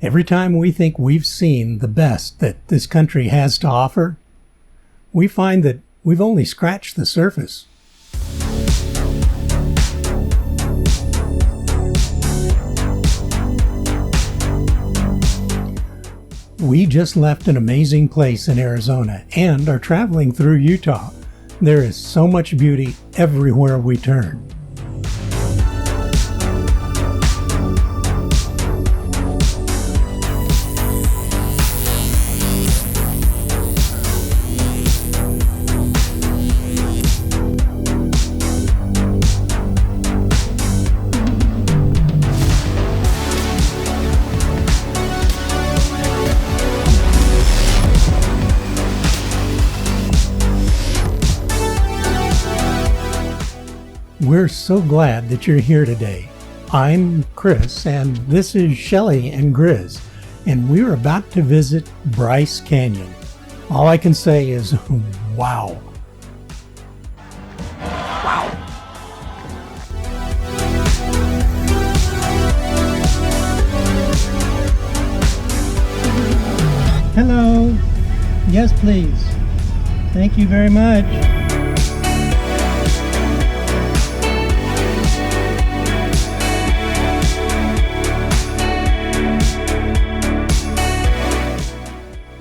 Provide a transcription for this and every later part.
Every time we think we've seen the best that this country has to offer, we find that we've only scratched the surface. We just left an amazing place in Arizona and are traveling through Utah. There is so much beauty everywhere we turn. We're so glad that you're here today. I'm Chris, and this is Shelly and Grizz, and we're about to visit Bryce Canyon. All I can say is, wow. Wow. Hello. Yes, please. Thank you very much.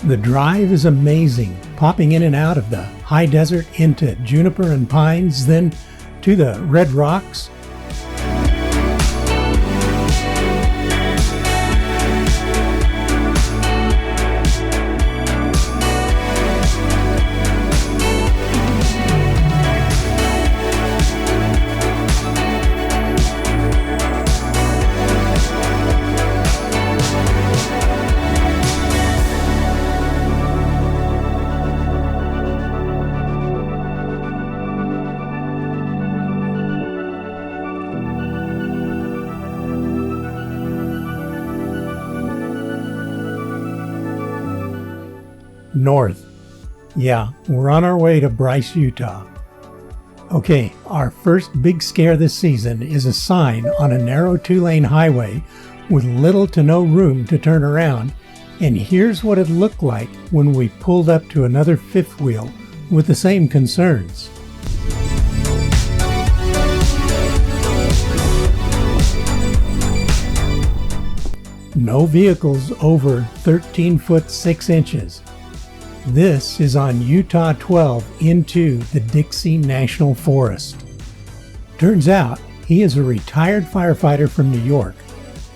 The drive is amazing, popping in and out of the high desert into juniper and pines, then to the red rocks. North. Yeah, we're on our way to Bryce, Utah. Okay, our first big scare this season is a sign on a narrow 2-lane highway with little to no room to turn around, and here's what it looked like when we pulled up to another fifth wheel with the same concerns. No vehicles over 13 foot 6 inches. This is on Utah 12 into the Dixie National Forest. Turns out he is a retired firefighter from New York.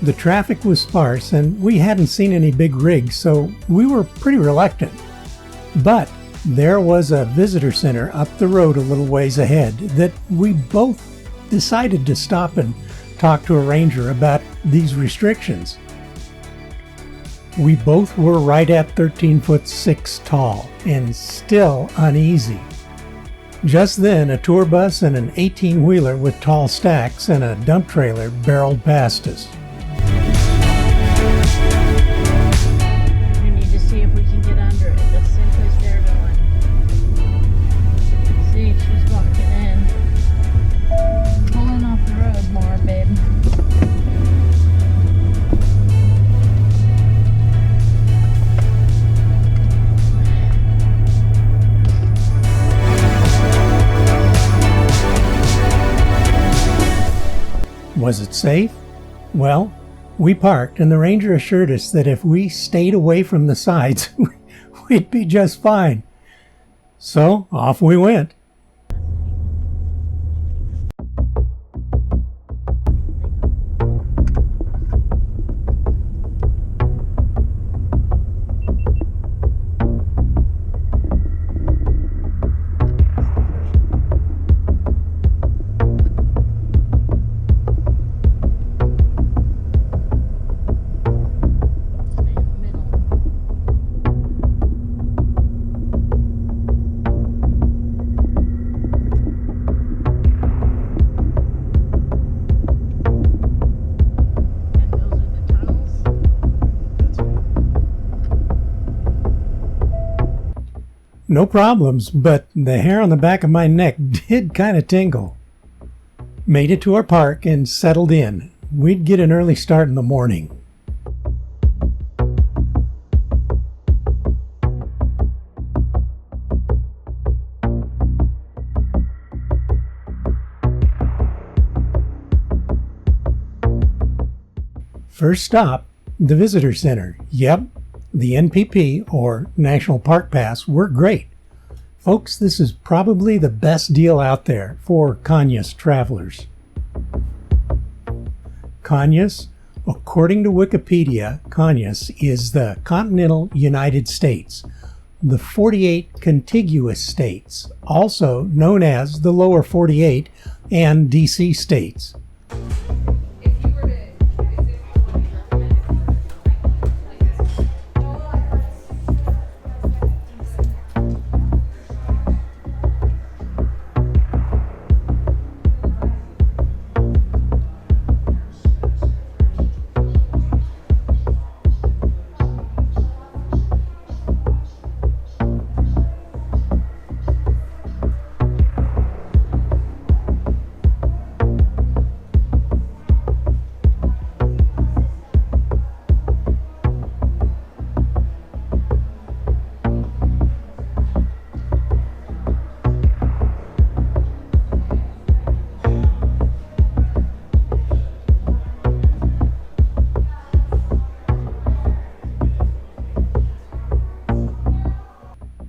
The traffic was sparse and we hadn't seen any big rigs, so we were pretty reluctant. But there was a visitor center up the road a little ways ahead that we both decided to stop and talk to a ranger about these restrictions. We both were right at 13 foot 6 tall and still uneasy. Just then, a tour bus and an 18-wheeler with tall stacks and a dump trailer barreled past us. We need to see if we can get under it. That's the same place they're going. See, she's walking in. Pulling off the road more, babe. Was it safe? Well, we parked and the ranger assured us that if we stayed away from the sides, we'd be just fine. So off we went. No problems, but the hair on the back of my neck did kind of tingle. Made it to our park and settled in. We'd get an early start in the morning. First stop, the Visitor Center. Yep, the NPP, or National Park Pass, work great. Folks, this is probably the best deal out there for CONUS travelers. CONUS, according to Wikipedia, CONUS is the continental United States, the 48 contiguous states, also known as the lower 48 and DC states.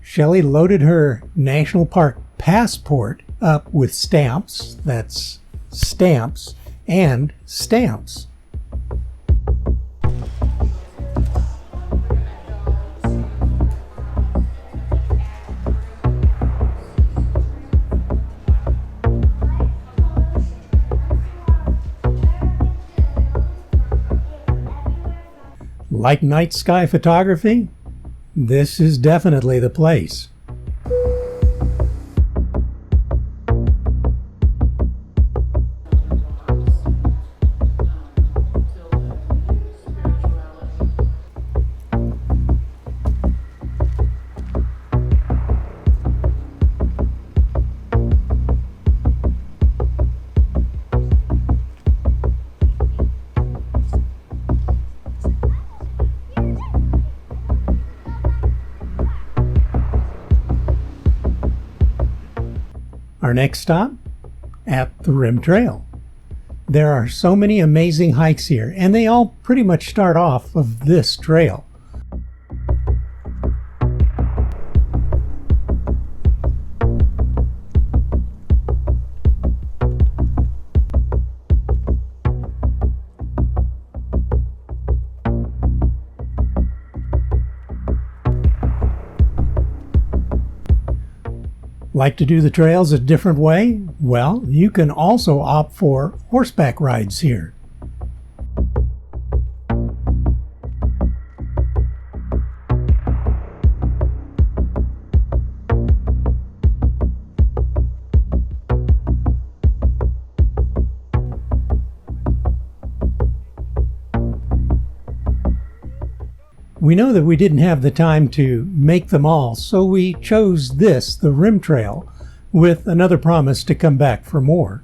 Shelly loaded her National Park passport up with stamps, that's stamps, and stamps. Like night sky photography? This is definitely the place. Our next stop? At the Rim Trail. There are so many amazing hikes here, and they all pretty much start off of this trail. Like to do the trails a different way? Well, you can also opt for horseback rides here. We know that we didn't have the time to make them all, so we chose this, the Rim Trail, with another promise to come back for more.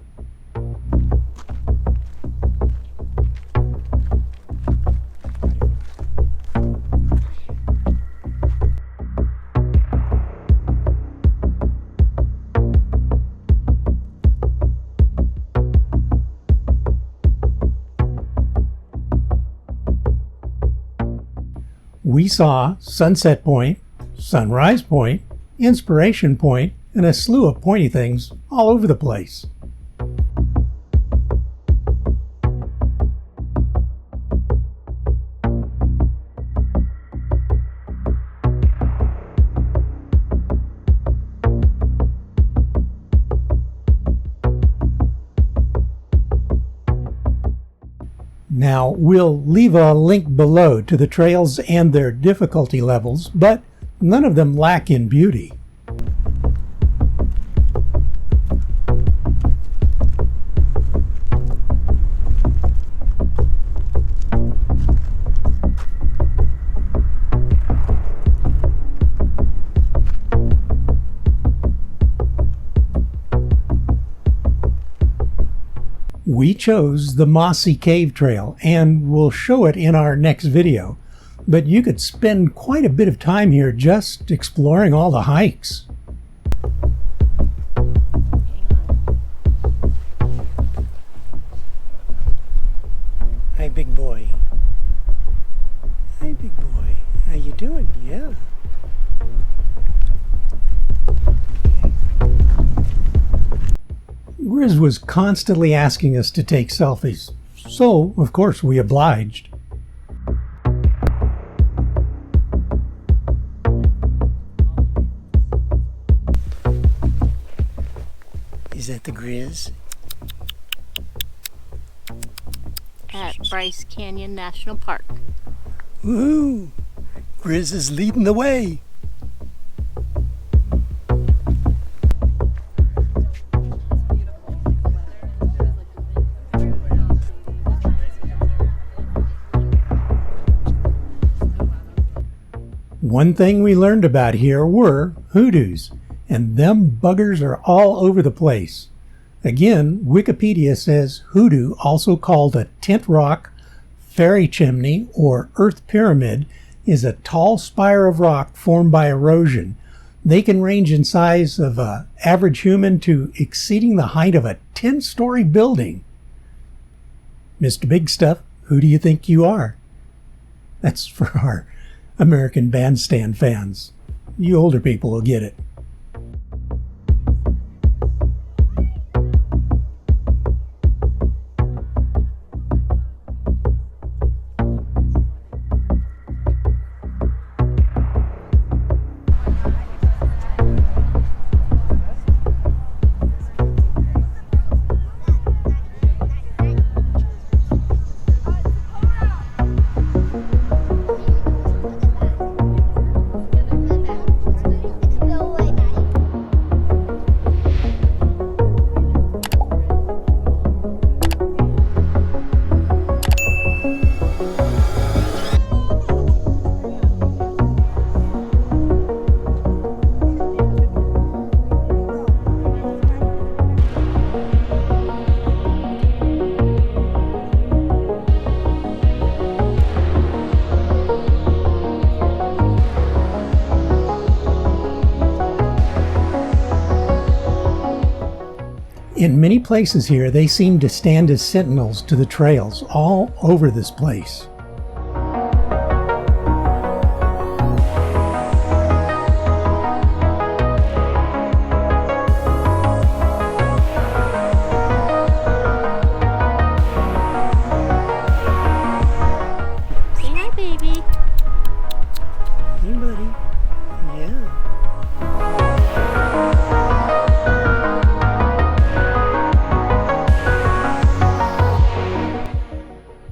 We saw Sunset Point, Sunrise Point, Inspiration Point, and a slew of pointy things all over the place. Now, we'll leave a link below to the trails and their difficulty levels, but none of them lack in beauty. We chose the Mossy Cave Trail, and we'll show it in our next video, but you could spend quite a bit of time here just exploring all the hikes. Hey, big boy. Grizz was constantly asking us to take selfies, so of course we obliged. Is that the Grizz? At Bryce Canyon National Park. Woo! Grizz is leading the way. One thing we learned about here were hoodoos, and them buggers are all over the place. Again, Wikipedia says hoodoo, also called a tent rock, fairy chimney, or earth pyramid, is a tall spire of rock formed by erosion. They can range in size of an average human to exceeding the height of a 10-story building. Mr. Big Stuff, who do you think you are? That's for our American Bandstand fans. You older people will get it. In many places here, they seem to stand as sentinels to the trails all over this place. Say hi, baby. Hey, buddy. Yeah.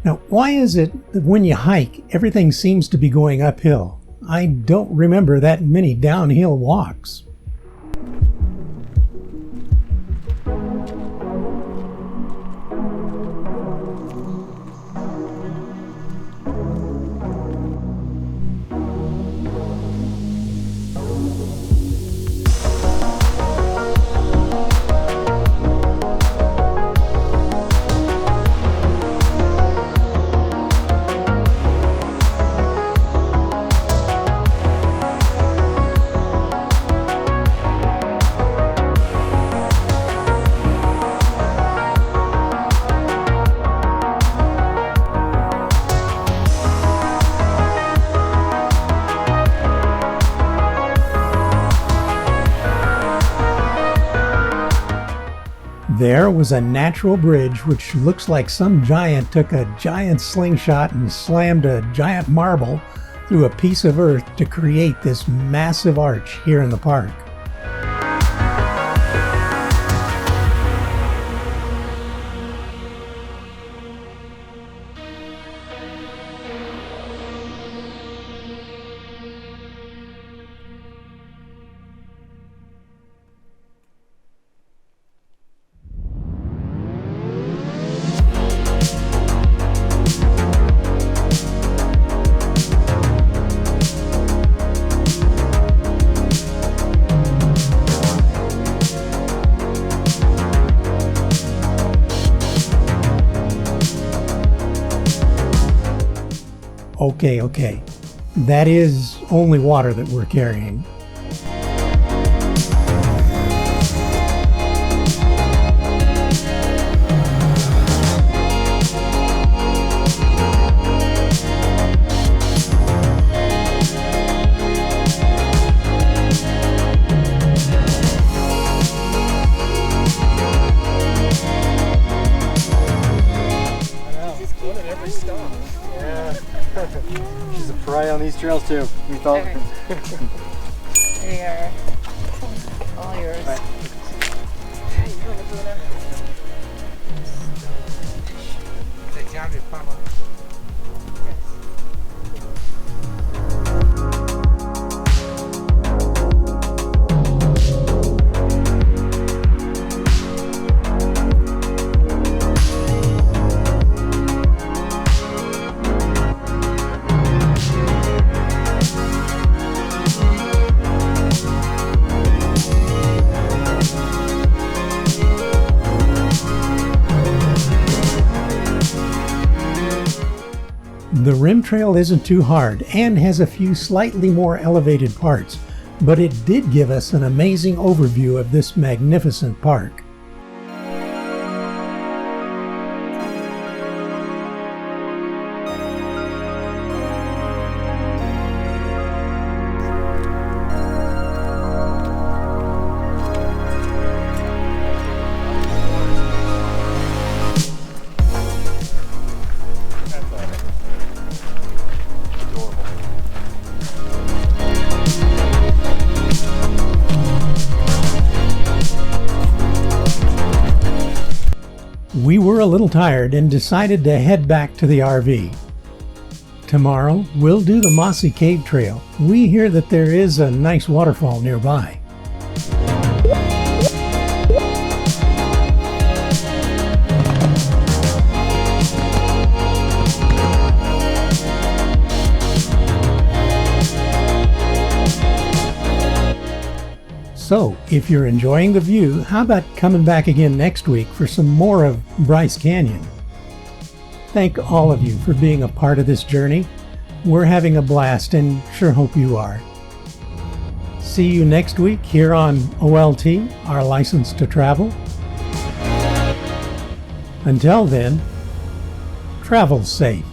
Now, why is it that when you hike, everything seems to be going uphill? I don't remember that many downhill walks. There was a natural bridge which looks like some giant took a giant slingshot and slammed a giant marble through a piece of earth to create this massive arch here in the park. Okay. That is only water that we're carrying. She's a pariah on these trails too. We thought. Okay. They are all yours. Right. The rim trail isn't too hard and has a few slightly more elevated parts, but it did give us an amazing overview of this magnificent park. We were a little tired and decided to head back to the RV. Tomorrow, we'll do the Mossy Cave trail. We hear that there is a nice waterfall nearby. So, if you're enjoying the view, how about coming back again next week for some more of Bryce Canyon? Thank all of you for being a part of this journey. We're having a blast and sure hope you are. See you next week here on OLT, our license to travel. Until then, travel safe.